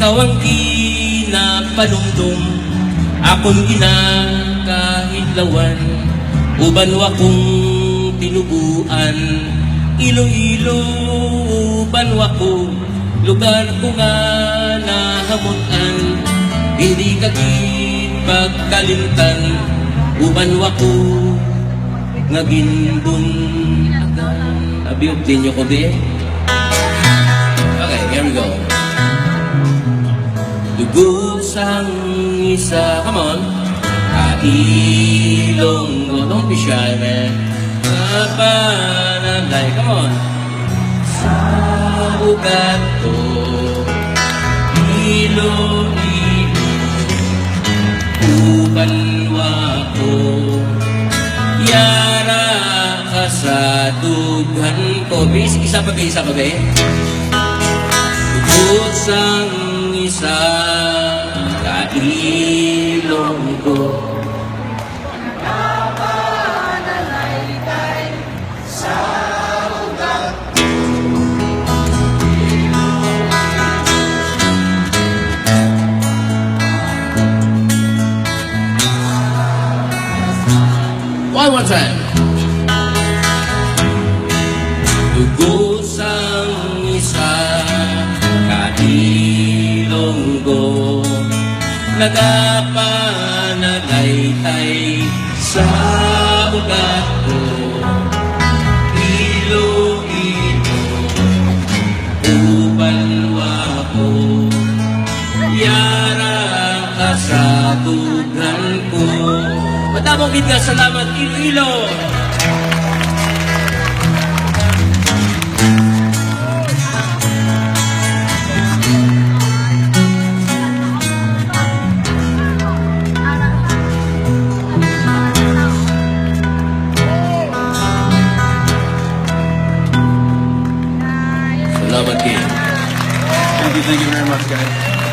Ikaw ang ginapanumdum, akong ginakahidlawan, uban wakong tinubuan. Iloilo, uban wako, lugar ko nga nahamutan. Hindi ka pagkalimtan, uban wako nga ginbuntagan. Abiyog din nyo ko, be? Okay, here we go. Dugo sang isa, come on. Kailonggo, don't be shy, man. Kapananday, come on. Sa ugat ko, ilo-ilo, ubanwa ko, yara ka sa dughan ko. Isa pa ba? Dugo sang isa, kailong ko, Nakapanalaykay sa ugat. one more time. Dugo sang isa, kailonggo, nagapanagaytay sa ugat ko. Ilo-ilo, ubalwa ko, yara ka sa dughan ko. Matamong ka, salamat Iloilo. Salamat, King. Thank you very much, guys.